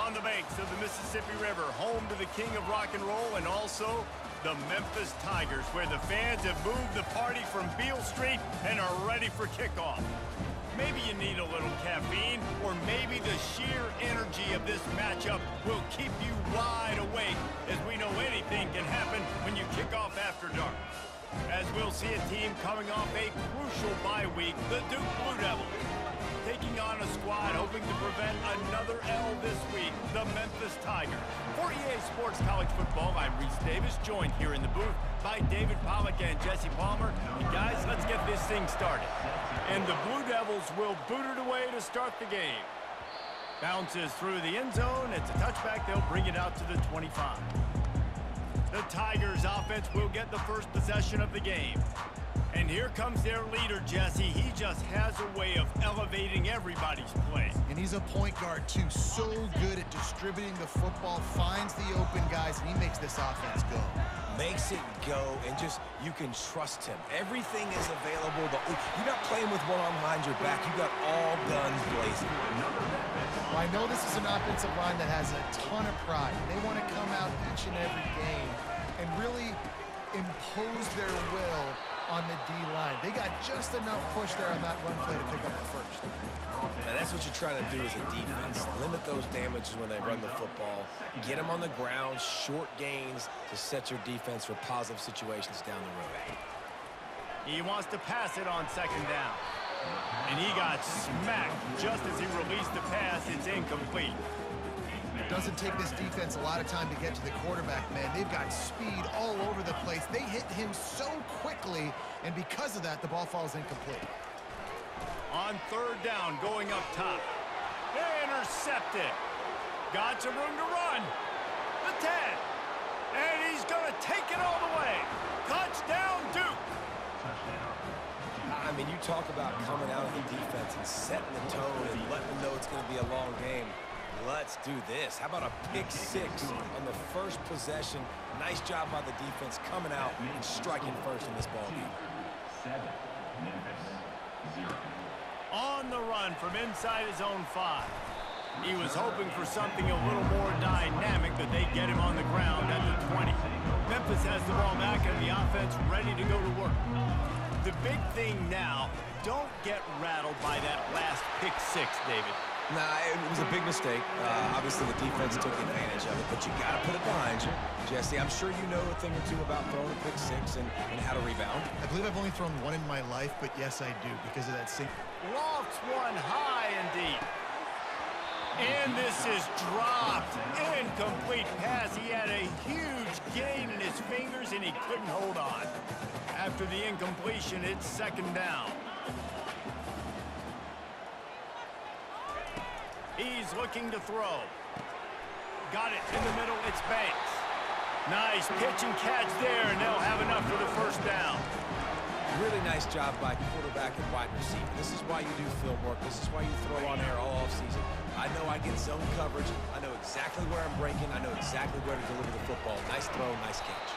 On the banks of the Mississippi River, home to the king of rock and roll and also the Memphis Tigers, where the fans have moved the party from Beale Street and are ready for kickoff. Maybe you need a little caffeine, or maybe the sheer energy of this matchup will keep you wide awake, as we know anything can happen when you kick off after dark. As we'll see a team coming off a crucial bye week, the Duke Blue Devils, taking on a squad hoping to prevent another L this week, the Memphis Tigers. For EA Sports College Football, I'm Reese Davis, joined here in the booth by David Pollack and Jesse Palmer. And guys, let's get this thing started. And the Blue Devils will boot it away to start the game. Bounces through the end zone. It's a touchback. They'll bring it out to the 25. The Tigers offense will get the first possession of the game. And here comes their leader, Jesse. He just has a way of elevating everybody's play. And he's a point guard, too. So good at distributing the football, finds the open guys, and he makes this offense go. Makes it go, and just, you can trust him. Everything is available. You're not playing with one arm behind your back. You got all guns blazing. Well, I know this is an offensive line that has a ton of pride. They want to come out each and every game and really impose their will on the D-line. They got just enough push there on that run play to pick up the first. Now that's what you're trying to do as a defense. Limit those damages when they run the football. Get them on the ground, short gains to set your defense for positive situations down the road. He wants to pass it on second down. And he got smacked just as he released the pass. It's incomplete. It doesn't take this defense a lot of time to get to the quarterback, man. They've got speed all over the place. They hit him so quickly, and because of that, the ball falls incomplete. On third down, going up top. Intercepted. Got some room to run. The 10. And he's going to take it all the way. Touchdown, Duke. I mean, you talk about coming out of the defense and setting the tone and letting them know it's going to be a long game. Let's do this. How about a pick six on the first possession? Nice job by the defense coming out and striking first in this ball game. On the run from inside his own 5. He was hoping for something a little more dynamic, but they get him on the ground at the 20. Memphis has the ball back and the offense ready to go to work. The big thing now, don't get rattled by that last pick six, David. Nah, it was a big mistake. Obviously, the defense took advantage of it, but you got to put it behind you. Jesse, I'm sure you know a thing or two about throwing a pick six and how to rebound. I believe I've only thrown one in my life, but yes, I do, because of that same... Lofts one high and deep. And this is dropped. Incomplete pass. He had a huge gain in his fingers, and he couldn't hold on. After the incompletion, it's second down. He's looking to throw. Got it in the middle. It's Banks. Nice pitch and catch there, and they'll have enough for the first down. Really nice job by quarterback and wide receiver. This is why you do film work. This is why you throw on air all offseason. I know I get zone coverage. I know exactly where I'm breaking. I know exactly where to deliver the football. Nice throw, nice catch.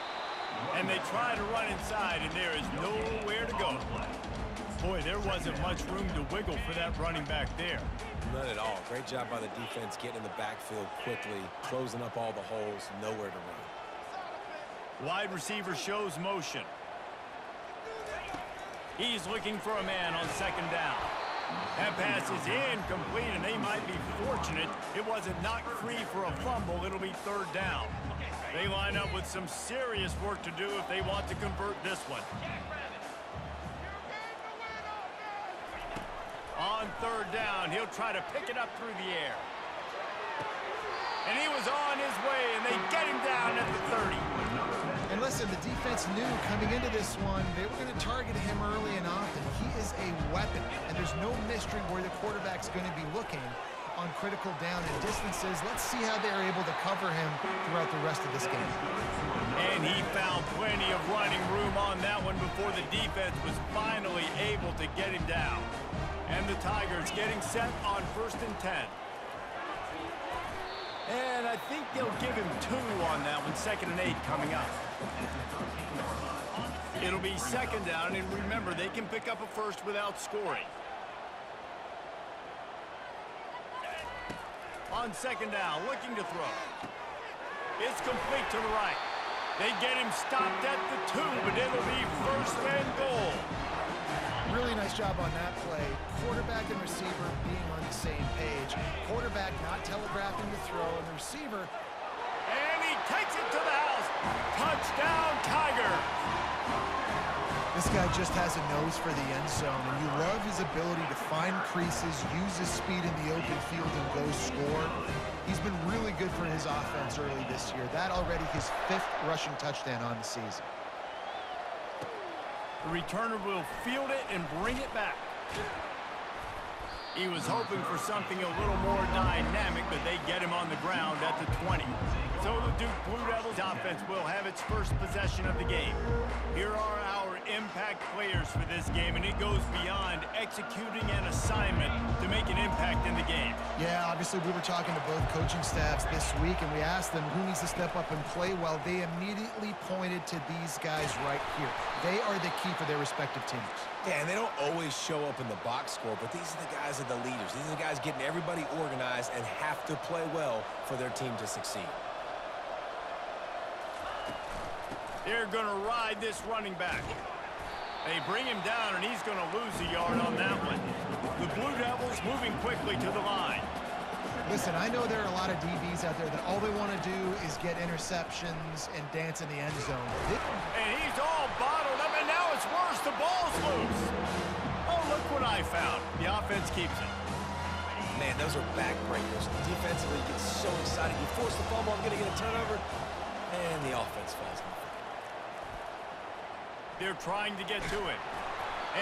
And they try to run inside, and there is nowhere to go. Boy, there wasn't much room to wiggle for that running back there. None at all. Great job by the defense getting in the backfield quickly, closing up all the holes, nowhere to run. Wide receiver shows motion. He's looking for a man on second down. That pass is incomplete, and they might be fortunate it wasn't knocked free for a fumble. It'll be third down. They line up with some serious work to do if they want to convert this one. On third down, he'll try to pick it up through the air. And he was on his way, and they get him down at the 30. And listen, the defense knew coming into this one, they were going to target him early and often. He is a weapon, and there's no mystery where the quarterback's going to be looking on critical down and distances. Let's see how they're able to cover him throughout the rest of this game. And he found plenty of running room on that one before the defense was finally able to get him down. And the Tigers getting set on 1st and 10. And I think they'll give him 2 on that one. 2nd and 8 coming up. It'll be 2nd down, and remember, they can pick up a first without scoring. On second down, looking to throw. It's complete to the right. They get him stopped at the 2, but it'll be first and goal. Really nice job on that play. Quarterback and receiver being on the same page. Quarterback not telegraphing the throw, and the receiver. And he takes it to the house. Touchdown, Tigers. This guy just has a nose for the end zone, and you love his ability to find creases, use his speed in the open field, and go score. He's been really good for his offense early this year. That already his 5th rushing touchdown on the season. The returner will field it and bring it back. He was hoping for something a little more dynamic, but they get him on the ground at the 20. So the Duke Blue Devils offense will have its first possession of the game. Here are our impact players for this game, and it goes beyond executing an assignment to make an impact in the game. Yeah, obviously we were talking to both coaching staffs this week, and we asked them who needs to step up and play well. They immediately pointed to these guys right here. They are the key for their respective teams. Yeah, and they don't always show up in the box score, but these are the guys that are the leaders. These are the guys getting everybody organized and have to play well for their team to succeed. They're going to ride this running back. They bring him down, and he's going to lose a yard on that one. The Blue Devils moving quickly to the line. Listen, I know there are a lot of DBs out there that all they want to do is get interceptions and dance in the end zone. And he's all bottled up, and now it's worse. The ball's loose. Oh, look what I found. The offense keeps it. Man, those are backbreakers. Defensively, you get so excited. You force the fumble, I'm going to get a turnover, and the offense falls in. They're trying to get to it.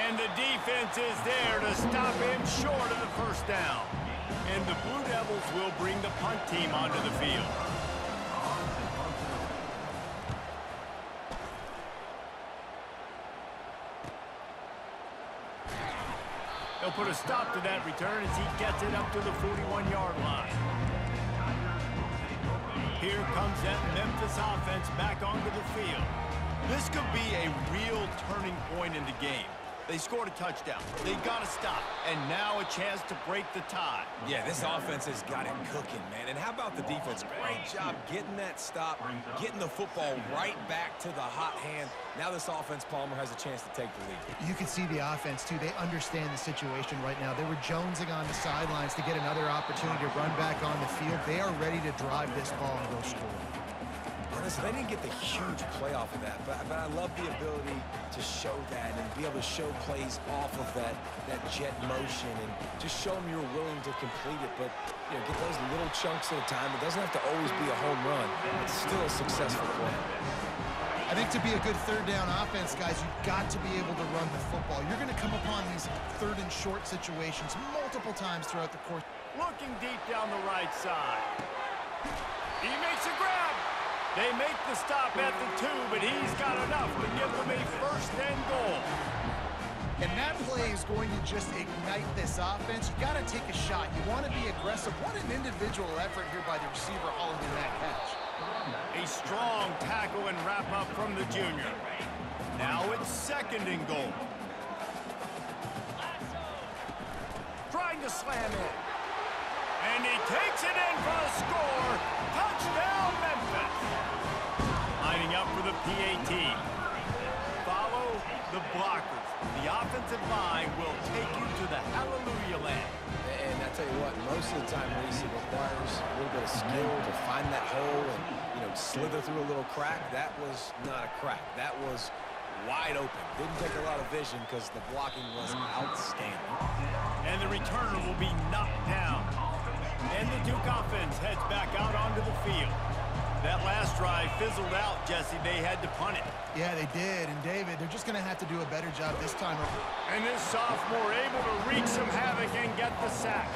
And the defense is there to stop him short of the first down. And the Blue Devils will bring the punt team onto the field. They'll put a stop to that return as he gets it up to the 41-yard line. Here comes that Memphis offense back onto the field. This could be a real turning point in the game. They scored a touchdown. They got to stop. And now a chance to break the tie. Yeah, this offense has got it cooking, man. And how about the defense? Great job getting that stop, getting the football right back to the hot hand. Now this offense, Palmer, has a chance to take the lead. You can see the offense, too. They understand the situation right now. They were jonesing on the sidelines to get another opportunity to run back on the field. They are ready to drive this ball and go score. Listen, they didn't get the huge play off of that, but I love the ability to show that and be able to show plays off of that jet motion and just show them you're willing to complete it, but you know, get those little chunks at a time. It doesn't have to always be a home run. It's still a successful play. I think to be a good third down offense, guys, you've got to be able to run the football. You're going to come upon these third and short situations multiple times throughout the course. Looking deep down the right side. He makes a grab. They make the stop at the 2, but he's got enough to give them a first and goal. And that play is going to just ignite this offense. You got to take a shot. You want to be aggressive. What an individual effort here by the receiver hauling in that catch. A strong tackle and wrap up from the junior. Now it's second and goal. Trying to slam it. And he takes it in for a score. Touchdown, Memphis. Lining up for the PAT. Follow the blockers. The offensive line will take you to the hallelujah land. And I tell you what, most of the time, Reese, it requires a little bit of skill to find that hole and, you know, slither through a little crack. That was not a crack. That was wide open. Didn't take a lot of vision because the blocking was outstanding. And the returner will be knocked down. And the Duke offense heads back out onto the field. That last drive fizzled out, Jesse. They had to punt it. Yeah, they did. And, David, they're just going to have to do a better job this time. And this sophomore able to wreak some havoc and get the sack.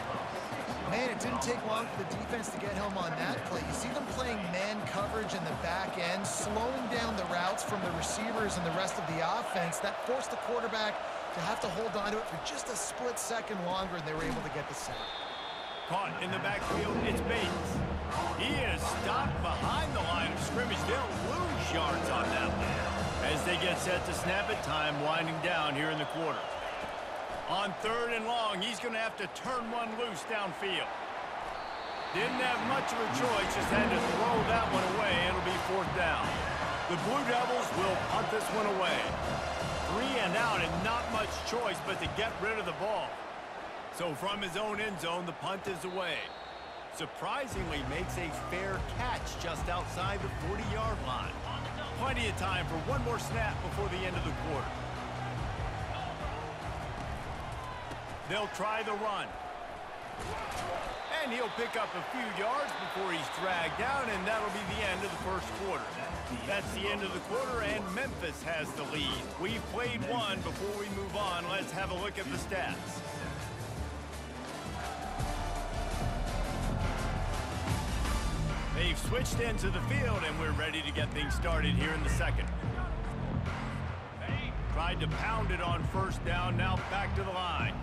Man, it didn't take long for the defense to get home on that play. You see them playing man coverage in the back end, slowing down the routes from the receivers and the rest of the offense. That forced the quarterback to have to hold on to it for just a split second longer, and they were able to get the sack. Caught in the backfield, it's Bates. He is stopped behind the line of scrimmage. They'll lose yards on that one. As they get set to snap it, time winding down here in the quarter. On third and long, he's going to have to turn one loose downfield. Didn't have much of a choice, just had to throw that one away. It'll be 4th down. The Blue Devils will punt this one away. 3 and out, and not much choice but to get rid of the ball. So from his own end zone, the punt is away. Surprisingly makes a fair catch just outside the 40-yard line. Plenty of time for one more snap before the end of the quarter. They'll try the run. And he'll pick up a few yards before he's dragged down, and that'll be the end of the first quarter. That's the end of the quarter, and Memphis has the lead. We've played one. Before we move on, let's have a look at the stats. They've switched into the field, and we're ready to get things started here in the second. Tried to pound it on 1st down, now back to the line.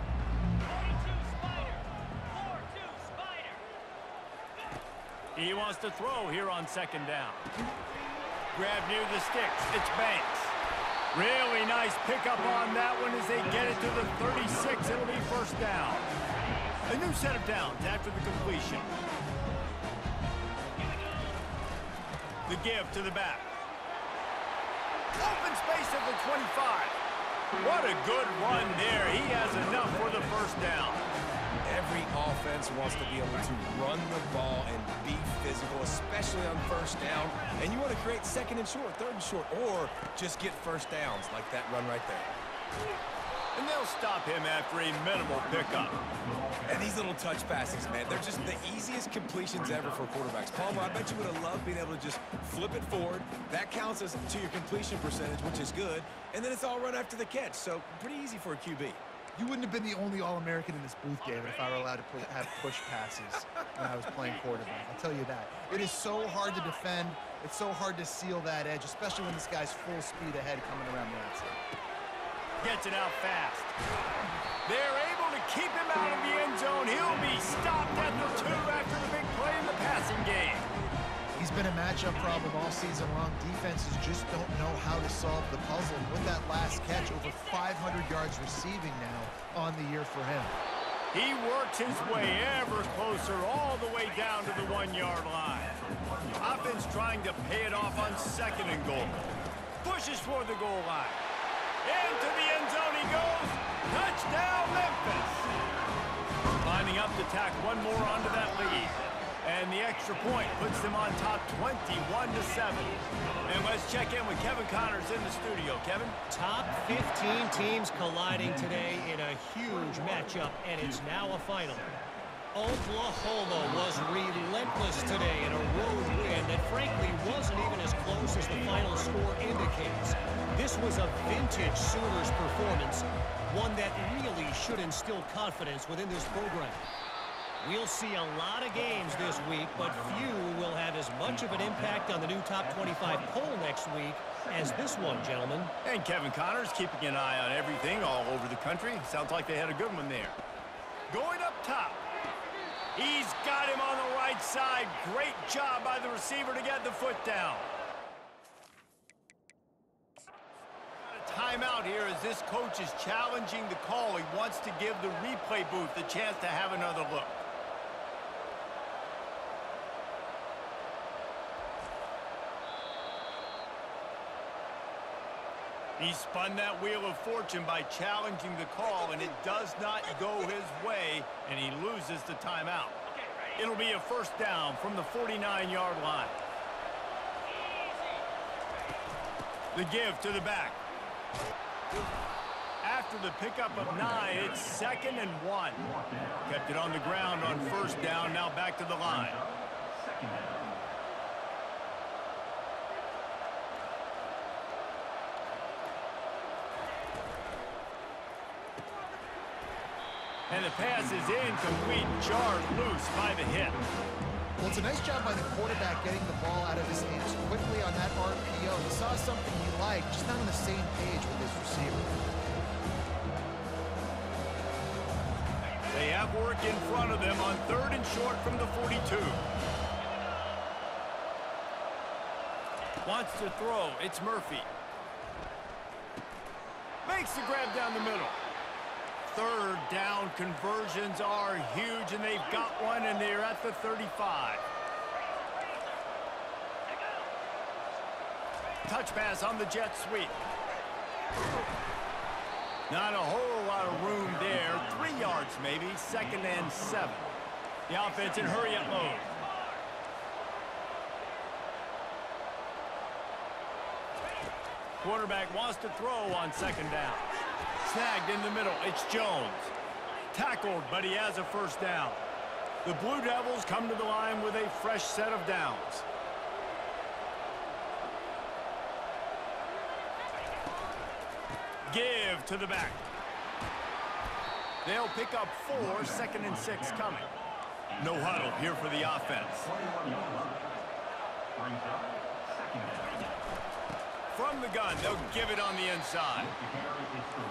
He wants to throw here on 2nd down. Grab near the sticks. It's Banks. Really nice pickup on that one as they get it to the 36. It'll be 1st down. A new set of downs after the completion. The give to the back. Open space at the 25. What a good run there. He has enough for the 1st down. Every offense wants to be able to run the ball and be physical, especially on 1st down. And you want to create 2nd and short, 3rd and short, or just get 1st downs like that run right there. And they'll stop him after a minimal pickup. And these little touch passes, man, they're just the easiest completions ever for quarterbacks. Palmer, I bet you would have loved being able to just flip it forward. That counts as to your completion percentage, which is good. And then it's all run after the catch, so pretty easy for a QB. You wouldn't have been the only All-American in this booth, David, if I were allowed to have push passes when I was playing quarterback. I'll tell you that. It is so hard to defend. It's so hard to seal that edge, especially when this guy's full speed ahead coming around the outside. Gets it out fast. They're able to keep him out of the end zone. He'll be stopped at the 2 after the big play in the passing game. He's been a matchup problem all season long. Defenses just don't know how to solve the puzzle. With that last catch, over 500 yards receiving now on the year for him. He works his way ever closer all the way down to the 1-yard line. Offense trying to pay it off on 2nd and goal. Pushes for the goal line. Into the end zone he goes. Touchdown, Memphis. Lining up to tack one more onto that lead. And the extra point puts them on top 21-7. And let's check in with Kevin Connors in the studio. Kevin? Top 15 teams colliding today in a huge matchup, and it's now a final. Oklahoma was relentless today in a road win that frankly wasn't even as close as the final score indicates. This was a vintage Sooners performance, one that really should instill confidence within this program. We'll see a lot of games this week, but few will have as much of an impact on the new top 25 poll next week as this one, gentlemen. And Kevin Connors keeping an eye on everything all over the country. Sounds like they had a good one there. Going up top. He's got him on the right side. Great job by the receiver to get the foot down. Timeout here as this coach is challenging the call. He wants to give the replay booth a chance to have another look. He spun that wheel of fortune by challenging the call, and it does not go his way, and he loses the timeout. It'll be a 1st down from the 49-yard line. The give to the back. After the pickup of 9, it's 2nd and 1. Kept it on the ground on 1st down, now back to the line. And the pass is incomplete, jarred loose by the hit. Well, it's a nice job by the quarterback getting the ball out of his hands quickly on that RPO. He saw something he liked, just not on the same page with his receiver. They have work in front of them on 3rd and short from the 42. Wants to throw. It's Murphy. Makes the grab down the middle. Third down conversions are huge, and they've got one, and they're at the 35. Touch pass on the jet sweep. Not a whole lot of room there. 3 yards maybe, 2nd and 7. The offense in hurry-up mode. Quarterback wants to throw on 2nd down. Snagged in the middle. It's Jones. Tackled, but he has a first down. The Blue Devils come to the line with a fresh set of downs. Give to the back. They'll pick up 4, 2nd and 6 coming. No huddle here for the offense. From the gun, they'll give it on the inside.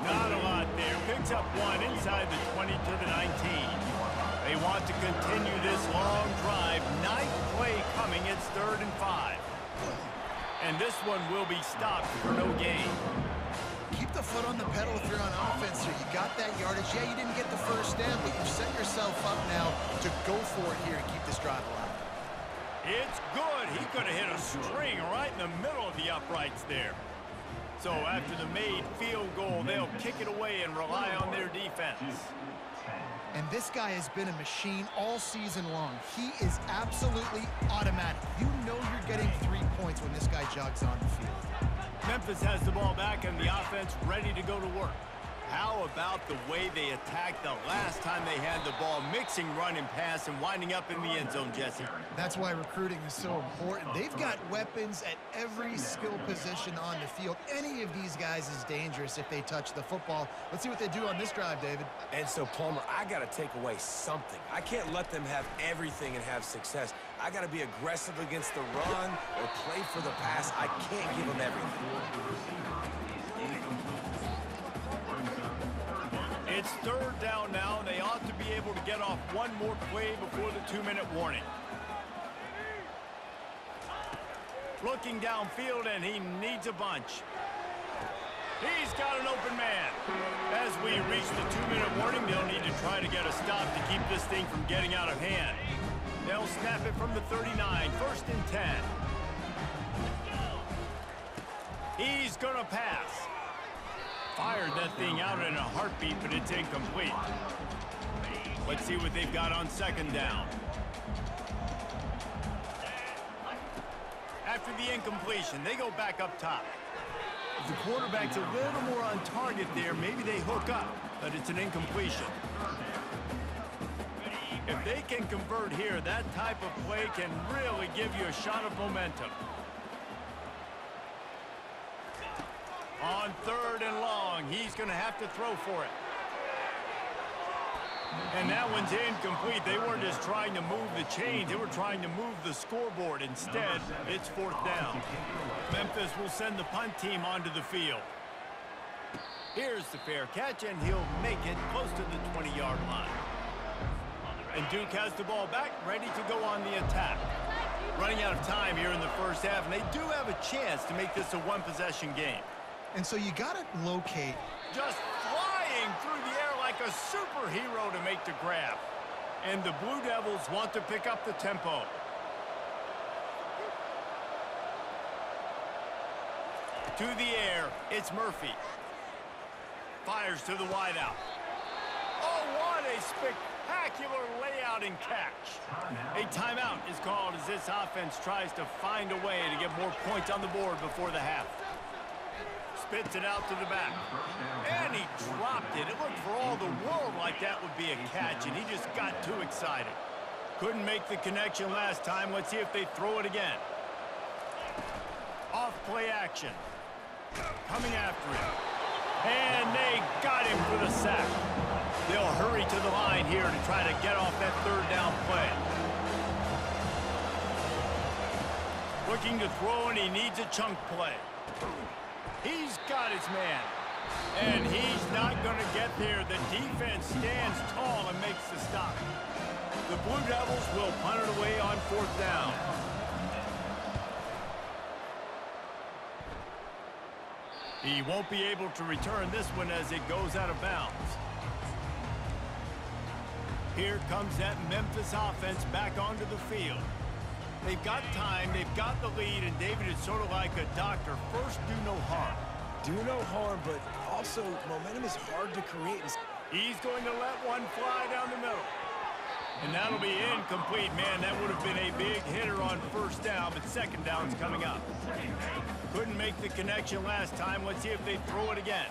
Not a lot there. Picks up 1 inside the 20 to the 19. They want to continue this long drive. 9th play coming. It's 3rd and 5. And this one will be stopped for no gain. Keep the foot on the pedal if you're on offense here. You got that yardage. Yeah, you didn't get the first down, but you've set yourself up now to go for it here and keep this drive alive. It's good. He could have hit a string right in the middle of the uprights there. So after the made field goal, they'll kick it away and rely on their defense. And this guy has been a machine all season long. He is absolutely automatic. You know you're getting 3 points when this guy jogs on the field. Memphis has the ball back and the offense ready to go to work. How about the way they attacked the last time they had the ball, mixing run and pass and winding up in the end zone, Jesse? That's why recruiting is so important. They've got weapons at every skill position on the field. Any of these guys is dangerous if they touch the football. Let's see what they do on this drive, David. And so, Palmer, I got to take away something. I can't let them have everything and have success. I got to be aggressive against the run or play for the pass. I can't give them everything. It's 3rd down now, and they ought to be able to get off one more play before the 2-minute warning. Looking downfield, and he needs a bunch. He's got an open man. As we reach the 2-minute warning, they'll need to try to get a stop to keep this thing from getting out of hand. They'll snap it from the 39, 1st and 10. He's gonna pass. Fired that thing out in a heartbeat, but it's incomplete. Let's see what they've got on 2nd down. After the incompletion, they go back up top. If the quarterback's a little more on target there, maybe they hook up, but it's an incompletion. If they can convert here, that type of play can really give you a shot of momentum. On 3rd and long, he's going to have to throw for it. And that one's incomplete. They weren't just trying to move the chains. They were trying to move the scoreboard. Instead, it's 4th down. Memphis will send the punt team onto the field. Here's the fair catch, and he'll make it close to the 20-yard line. And Duke has the ball back, ready to go on the attack. Running out of time here in the first half, and they do have a chance to make this a one-possession game. And so you got to locate. Just flying through the air like a superhero to make the grab. And the Blue Devils want to pick up the tempo. To the air, it's Murphy. Fires to the wideout. Oh, what a spectacular layout and catch. A timeout is called as this offense tries to find a way to get more points on the board before the half. Spits it out to the back. And he dropped it. It looked for all the world like that would be a catch, and he just got too excited. Couldn't make the connection last time. Let's see if they throw it again. Off play action. Coming after him. And they got him for the sack. They'll hurry to the line here to try to get off that 3rd down play. Looking to throw, and he needs a chunk play. He's got his man. And he's not going to get there. The defense stands tall and makes the stop. The Blue Devils will punt it away on 4th down. He won't be able to return this one as it goes out of bounds. Here comes that Memphis offense back onto the field. They've got time, they've got the lead, and David is sort of like a doctor. First, do no harm. Do no harm, but also momentum is hard to create. He's going to let one fly down the middle. And that'll be incomplete. Man, that would have been a big hitter on first down, but second down's coming up. Couldn't make the connection last time. Let's see if they throw it again.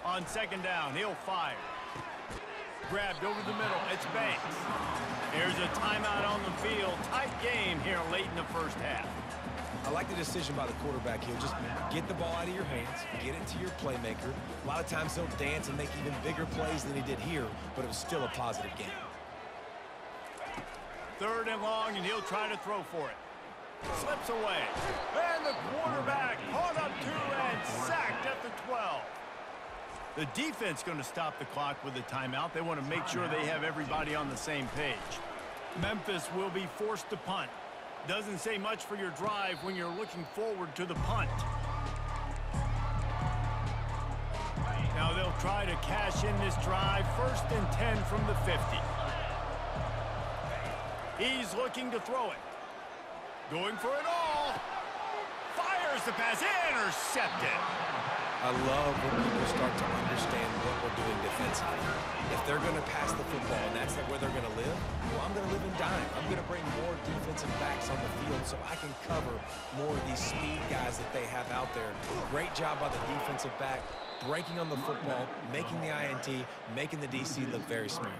On second down, he'll fire. Grabbed over the middle. It's Banks. There's a timeout on the field. Tight game here late in the first half. I like the decision by the quarterback here. Just get the ball out of your hands, get it to your playmaker. A lot of times he'll dance and make even bigger plays than he did here, but it was still a positive game. Third and long, and he'll try to throw for it. Slips away. And the quarterback caught up to and sacked at the 12. The defense going to stop the clock with a timeout. They want to make sure they have everybody on the same page. Memphis will be forced to punt. Doesn't say much for your drive when you're looking forward to the punt. Now they'll try to cash in this drive. First and 10 from the 50. He's looking to throw it. Going for it all. Fires the pass. Intercepted. I love when people start to understand what we're doing defensively. If they're going to pass the football and that's where they're going to live, well, I'm going to live and dime. I'm going to bring more defensive backs on the field so I can cover more of these speed guys that they have out there. Great job by the defensive back, breaking on the football, making the INT, making the DC look very smart.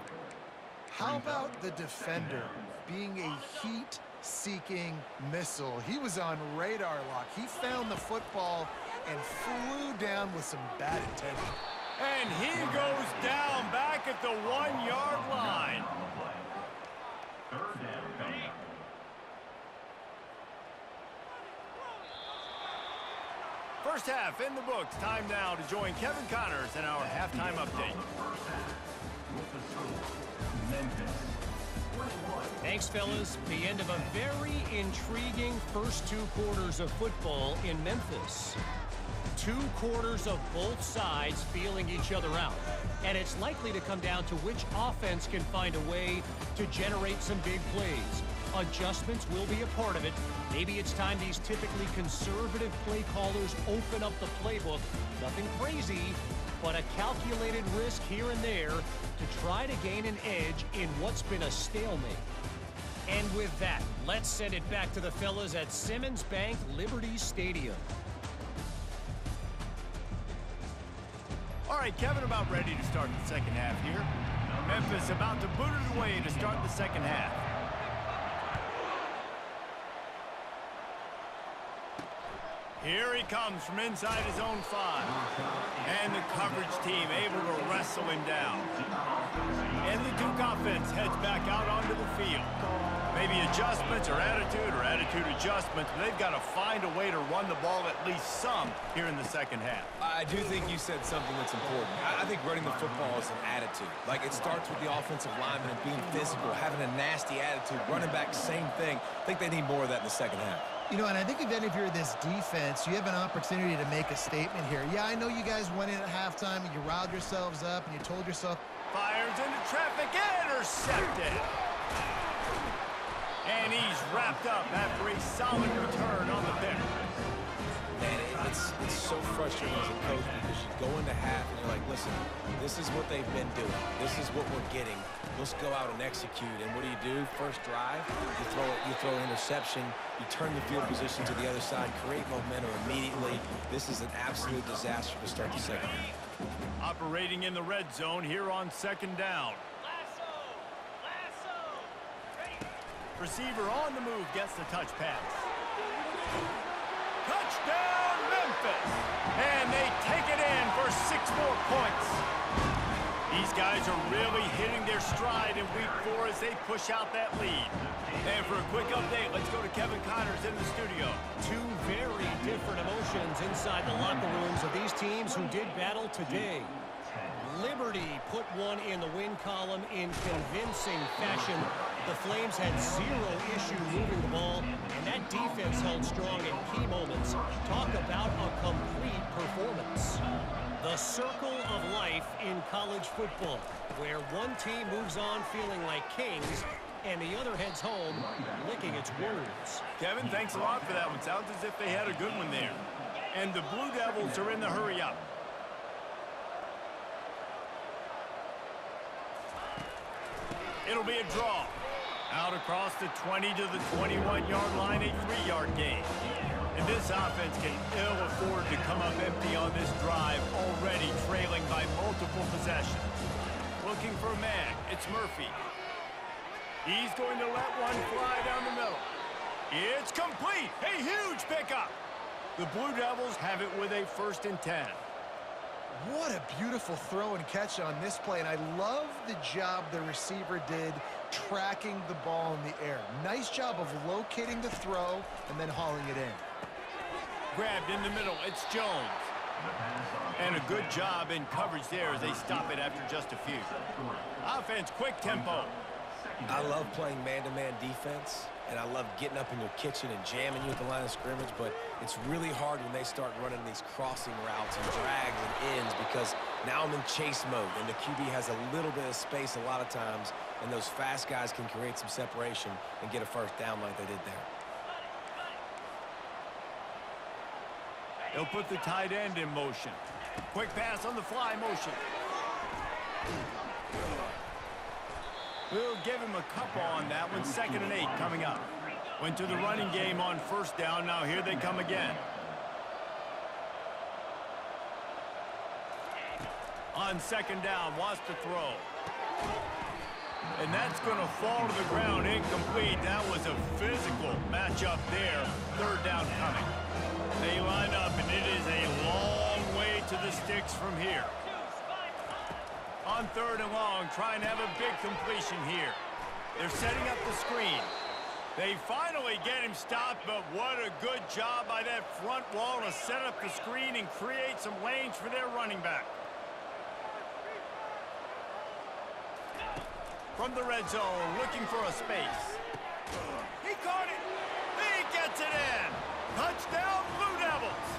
How about the defender being a heat-seeking missile? He was on radar lock. He found the football and flew down with some bad intention. And he goes down back at the 1-yard line. First half in the books. Time now to join Kevin Connors in our halftime update. Thanks, fellas. The end of a very intriguing first two quarters of football in Memphis. 2 quarters of both sides feeling each other out. And it's likely to come down to which offense can find a way to generate some big plays. Adjustments will be a part of it. Maybe it's time these typically conservative play callers open up the playbook. Nothing crazy, but a calculated risk here and there to try to gain an edge in what's been a stalemate. And with that, let's send it back to the fellas at Simmons Bank Liberty Stadium. All right, Kevin, about ready to start the second half here. Memphis about to boot it away to start the second half. Here he comes from inside his own 5. And the coverage team able to wrestle him down. And the Duke offense heads back out onto the field. Maybe adjustments or attitude adjustments, but they've got to find a way to run the ball at least some here in the second half. I do think you said something that's important. I think running the football is an attitude. Like, it starts with the offensive lineman and being physical, having a nasty attitude. Running back, same thing. I think they need more of that in the second half. You know, and I think then if you're this defense, you have an opportunity to make a statement here. Yeah, I know you guys went in at halftime and you riled yourselves up and you told yourself. Fires into traffic, intercepted. And he's wrapped up after a solid return on the pick. Man, it's so frustrating as a coach because you go into half and you're like, listen, this is what they've been doing. This is what we're getting. Let's go out and execute. And what do? First drive, you throw an interception, you turn the field position to the other side, create momentum immediately. This is an absolute disaster to start the second half. Operating in the red zone here on second down. Receiver on the move gets the touch pass. Touchdown, Memphis! And they take it in for 6 more points. These guys are really hitting their stride in week 4 as they push out that lead. And for a quick update, let's go to Kevin Connors in the studio. 2 very different emotions inside the locker rooms of these teams who did battle today. Liberty put one in the win column in convincing fashion. The Flames had 0 issue moving the ball, and that defense held strong in key moments. Talk about a complete performance. The circle of life in college football, where one team moves on feeling like kings and the other heads home licking its wounds. Kevin, thanks a lot for that one. Sounds as if they had a good one there. And the Blue Devils are in the hurry up. It'll be a draw. Out across the 20 to the 21-yard line, a 3-yard gain. And this offense can ill afford to come up empty on this drive, already trailing by multiple possessions. Looking for a man, it's Murphy. He's going to let one fly down the middle. It's complete. A huge pickup. The Blue Devils have it with a 1st and 10. What a beautiful throw and catch on this play, and I love the job the receiver did tracking the ball in the air. Nice job of locating the throw and then hauling it in. Grabbed in the middle, it's Jones. And a good job in coverage there as they stop it after just a few. Offense, quick tempo. I love playing man-to-man defense, and I love getting up in your kitchen and jamming you at the line of scrimmage, but it's really hard when they start running these crossing routes and drags and ends because now I'm in chase mode, and the QB has a little bit of space a lot of times, and those fast guys can create some separation and get a 1st down like they did there. They'll put the tight end in motion. Quick pass on the fly motion. We'll give him a couple on that one. 2nd and 8 coming up. Went to the running game on 1st down. Now here they come again. On 2nd down, wants to throw. And that's going to fall to the ground incomplete. That was a physical matchup there. 3rd down coming. They line up, and it is a long way to the sticks from here. On 3rd and long, trying to have a big completion here. They're setting up the screen. They finally get him stopped, but what a good job by that front wall to set up the screen and create some lanes for their running back. From the red zone, looking for a space. He caught it. He gets it in. Touchdown, Blue Devils.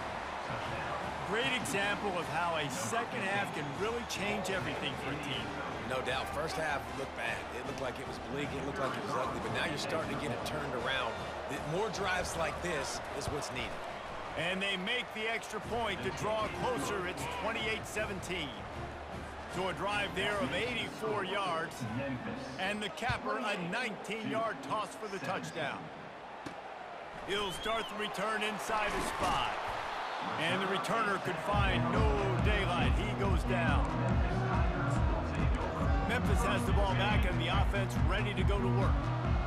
Great example of how a 2nd half can really change everything for a team. No doubt. 1st half looked bad. It looked like it was bleak. It looked like it was ugly. But now you're starting to get it turned around. More drives like this is what's needed. And they make the extra point to draw closer. It's 28-17. So a drive there of 84 yards. And the capper, a 19-yard toss for the touchdown. He'll start the return inside his 5. And the returner could find no daylight. He goes down. Memphis has the ball back and the offense ready to go to work.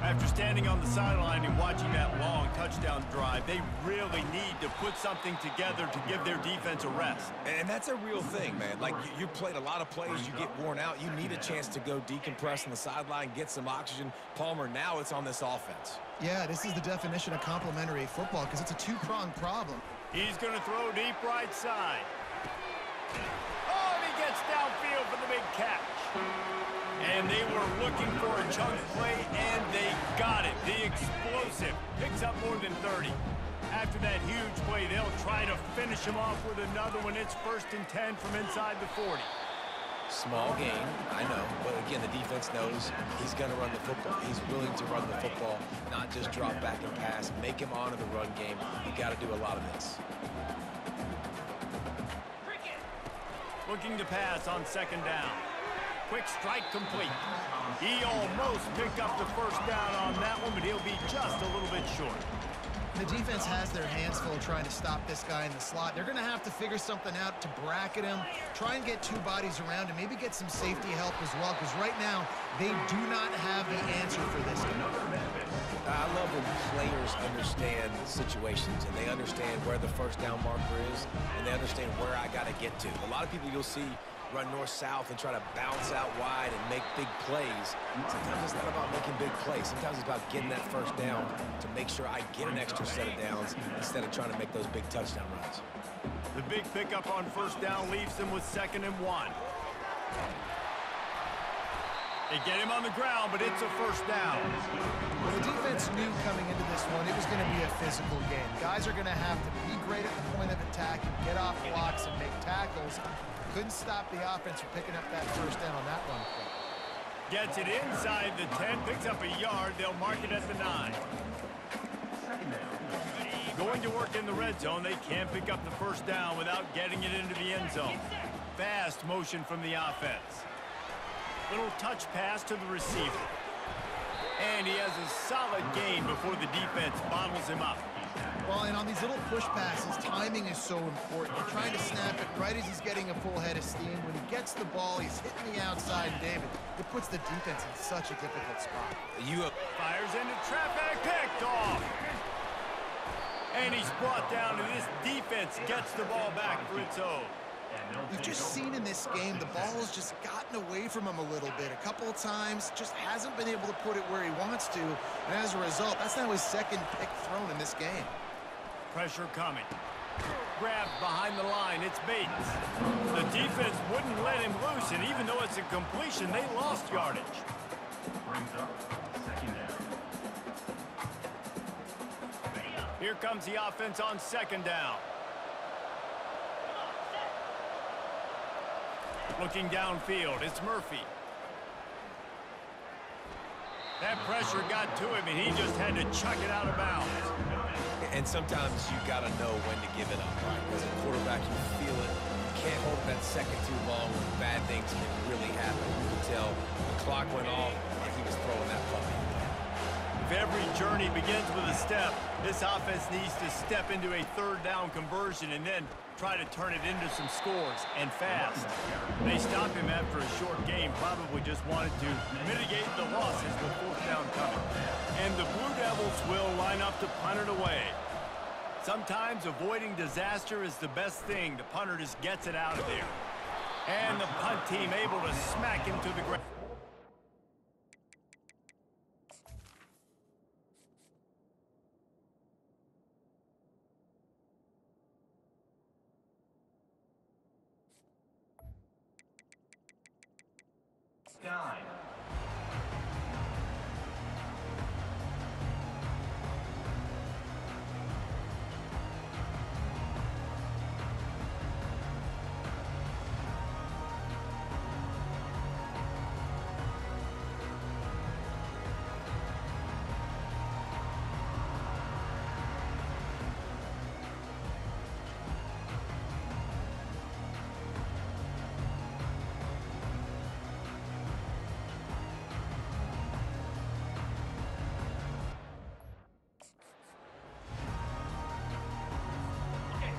After standing on the sideline and watching that long touchdown drive, they really need to put something together to give their defense a rest. And that's a real thing, man. Like, you played a lot of plays, you get worn out. You need a chance to go decompress on the sideline, get some oxygen. Palmer, now it's on this offense. Yeah, this is the definition of complementary football because it's a two-pronged problem. He's going to throw deep right side. Oh, and he gets downfield for the big catch. And they were looking for a chunk play, and they got it. The explosive picks up more than 30. After that huge play, they'll try to finish him off with another one. It's 1st and 10 from inside the 40. Small game, I know. But again, the defense knows he's going to run the football. He's willing to run the football, not just drop back and pass. Make him honor the run game. You got to do a lot of this. Looking to pass on 2nd down. Quick strike complete. He almost picked up the 1st down on that one, but he'll be just a little bit short. The defense has their hands full trying to stop this guy in the slot. They're going to have to figure something out to bracket him, try and get 2 bodies around him, maybe get some safety help as well, because right now they do not have the answer for this guy. I love when players understand situations and they understand where the 1st down marker is and they understand where I got to get to. A lot of people you'll see run north-south and try to bounce out wide and make big plays. Sometimes it's not about making big plays. Sometimes it's about getting that 1st down to make sure I get an extra set of downs instead of trying to make those big touchdown runs. The big pickup on 1st down leaves them with 2nd and 1. They get him on the ground, but it's a first down. The defense knew coming into this one it was going to be a physical game. Guys are going to have to be great at the point of attack and get off blocks and make tackles. Couldn't stop the offense from picking up that first down on that run play. Gets it inside the 10, picks up a yard. They'll mark it at the 9. Going to work in the red zone. They can't pick up the first down without getting it into the end zone. Fast motion from the offense. Little touch pass to the receiver. And he has a solid gain before the defense bottles him up. Well, and on these little push passes, timing is so important. You're trying to snap it right as he's getting a full head of steam. When he gets the ball, he's hitting the outside, and David, it puts the defense in such a difficult spot. Fires into traffic, picked off. And he's brought down, and this defense gets the ball back for its own. We've just seen in this game the ball has just gotten away from him a little bit. A couple of times, just hasn't been able to put it where he wants to. And as a result, that's now his second pick thrown in this game. Pressure coming. Grabbed behind the line. It's Bates. The defense wouldn't let him loose, and even though it's a completion, they lost yardage. Brings up second down. Here comes the offense on second down. Looking downfield, it's Murphy. That pressure got to him, and he just had to chuck it out of bounds. And sometimes you got to know when to give it up, right? As a quarterback, you feel it. You can't hold that second too long when bad things can really happen. You can tell the clock went off, and he was throwing that puppy. If every journey begins with a step, this offense needs to step into a third down conversion and then try to turn it into some scores, and fast. They stopped him after a short game, probably just wanted to mitigate the losses with fourth down coming. And the Blue Devils will line up to punt it away. Sometimes avoiding disaster is the best thing. The punter just gets it out of there. And the punt team able to smack him to the ground.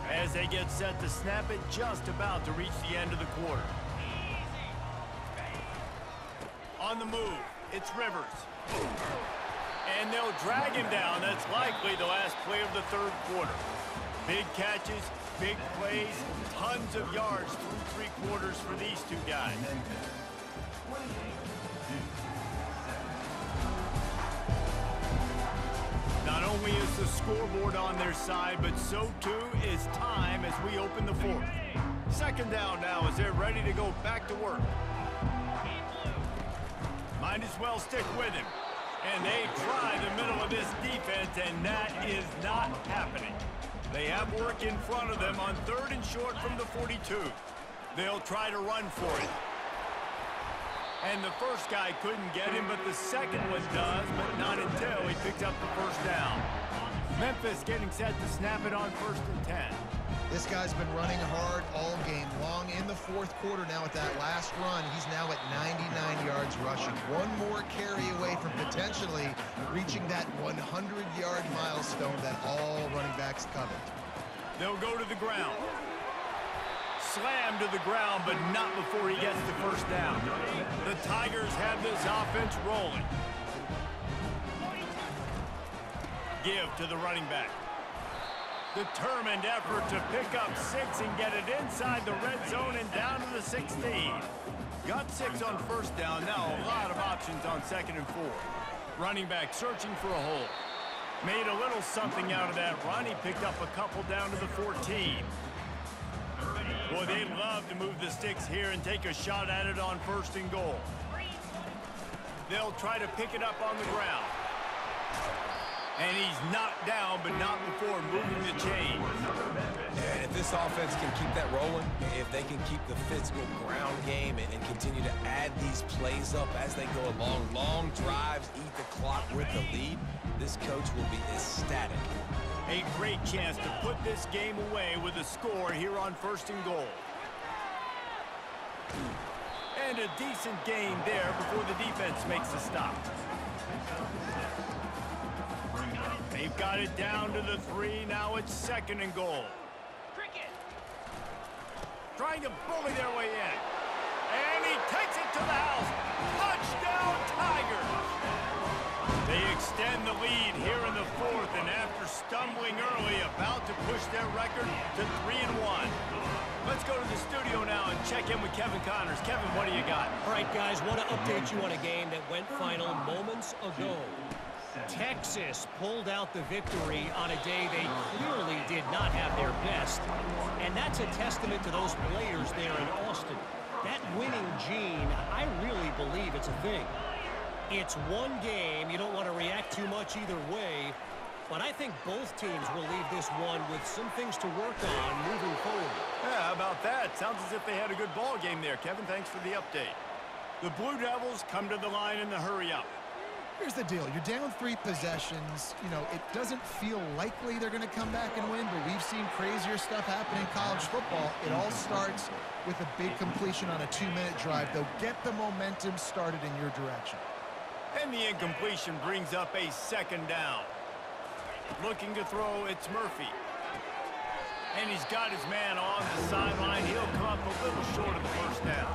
As they get set to snap it, just about to reach the end of the quarter. On the move, it's Rivers. And they'll drag him down. That's likely the last play of the third quarter. Big catches, big plays, tons of yards through three quarters for these two guys. Not only is the scoreboard on their side, but so too is time as we open the fourth. Second down now as they're ready to go back to work. Might as well stick with him. And they try the middle of this defense, and that is not happening. They have work in front of them on third and short from the 42. They'll try to run for it. And the first guy couldn't get him, but the second one does, but not until he picks up the first down. Memphis getting set to snap it on 1st and 10. This guy's been running hard all game long. In the fourth quarter now with that last run, he's now at 99 yards rushing. One more carry away from potentially reaching that 100-yard milestone that all running backs covet. They'll go to the ground. Slammed to the ground, but not before he gets the first down. The Tigers have this offense rolling. Give to the running back. Determined effort to pick up 6 and get it inside the red zone and down to the 16. Got 6 on first down. Now a lot of options on 2nd and 4. Running back searching for a hole. Made a little something out of that run. He picked up a couple down to the 14. Boy, they'd love to move the sticks here and take a shot at it on 1st and goal. They'll try to pick it up on the ground. And he's knocked down, but not before moving the chains. And if this offense can keep that rolling, if they can keep the physical ground game and continue to add these plays up as they go along, long drives, eat the clock with the lead, this coach will be ecstatic. A great chance to put this game away with a score here on 1st and goal. And a decent gain there before the defense makes a stop. They've got it down to the 3. Now it's 2nd and goal. Trying to bully their way in. And he takes it to the house. Touchdown, Tigers! They extend the lead here in the 4th, and after stumbling early, about to push their record to 3-1. Let's go to the studio now and check in with Kevin Connors. Kevin, what do you got? All right, guys, want to update you on a game that went final moments ago. Texas pulled out the victory on a day they clearly did not have their best. And that's a testament to those players there in Austin. That winning gene, I really believe it's a thing. It's one game. You don't want to react too much either way. But I think both teams will leave this one with some things to work on moving forward. Yeah, how about that? Sounds as if they had a good ball game there. Kevin, thanks for the update. The Blue Devils come to the line in the hurry-up. Here's the deal. You're down 3 possessions. You know, it doesn't feel likely they're going to come back and win, but we've seen crazier stuff happen in college football. It all starts with a big completion on a 2-minute drive. They'll get the momentum started in your direction. And the incompletion brings up a 2nd down. Looking to throw, it's Murphy. And he's got his man on the sideline. He'll come up a little short of the 1st down.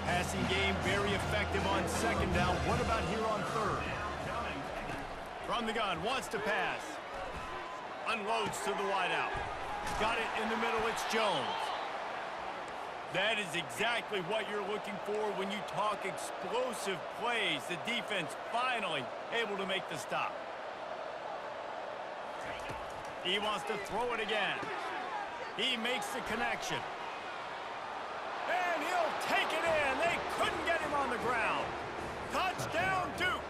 Passing game very effective on 2nd down. What about here on 3rd? From the gun, wants to pass. Unloads to the wideout. Got it in the middle, it's Jones. That is exactly what you're looking for when you talk explosive plays. The defense finally able to make the stop. He wants to throw it again. He makes the connection. And he'll take it in. They couldn't get him on the ground. Touchdown, Duke.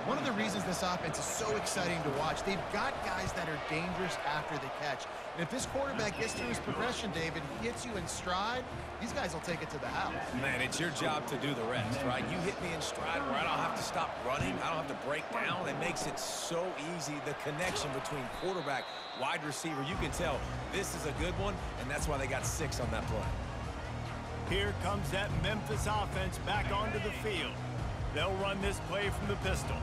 One of the reasons this offense is so exciting to watch, they've got guys that are dangerous after the catch. And if this quarterback gets through his progression, David, he hits you in stride, these guys will take it to the house. Man, it's your job to do the rest, right? You hit me in stride where I don't have to stop running. I don't have to break down. It makes it so easy, the connection between quarterback, wide receiver. You can tell this is a good one, and that's why they got 6 on that play. Here comes that Memphis offense back onto the field. They'll run this play from the pistol.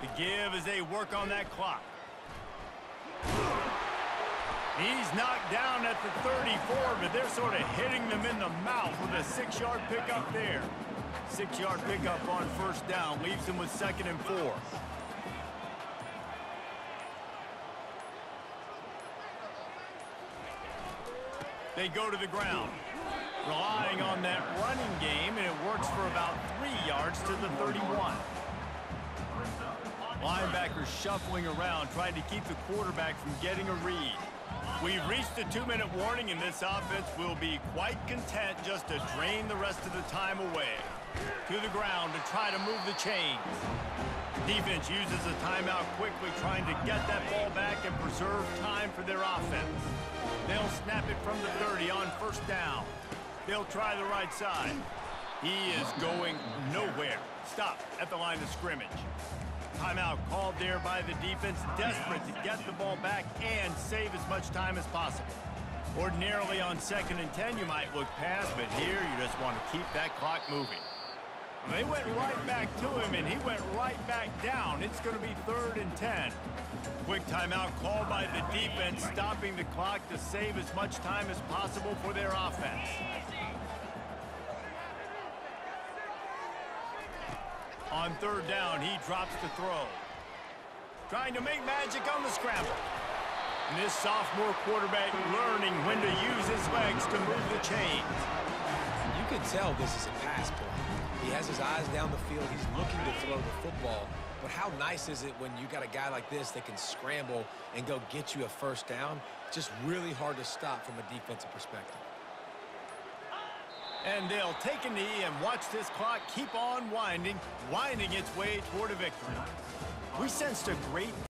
The give as they work on that clock. He's knocked down at the 34, but they're sort of hitting them in the mouth with a 6-yard pickup there. 6-yard pickup on 1st down leaves them with 2nd and 4. They go to the ground, relying on that running game, and it works for about 3 yards to the 31. Linebackers shuffling around, trying to keep the quarterback from getting a read. We've reached the 2-minute warning, and this offense will be quite content just to drain the rest of the time away. To the ground to try to move the chains. Defense uses a timeout quickly, trying to get that ball back and preserve time for their offense. They'll snap it from the 30 on 1st down. They'll try the right side. He is going nowhere. Stop at the line of scrimmage. Timeout called there by the defense, desperate to get the ball back and save as much time as possible. Ordinarily on 2nd and 10, you might look past, but here you just want to keep that clock moving. They went right back to him, and he went right back down. It's going to be 3rd and 10. Quick timeout called by the defense, stopping the clock to save as much time as possible for their offense. On 3rd down, he drops to throw. Trying to make magic on the scramble. And this sophomore quarterback learning when to use his legs to move the chains. You can tell this is a pass play. He has his eyes down the field. He's looking to throw the football. But how nice is it when you got a guy like this that can scramble and go get you a 1st down? Just really hard to stop from a defensive perspective. And they'll take a knee and watch this clock keep on winding its way toward a victory. We sensed a great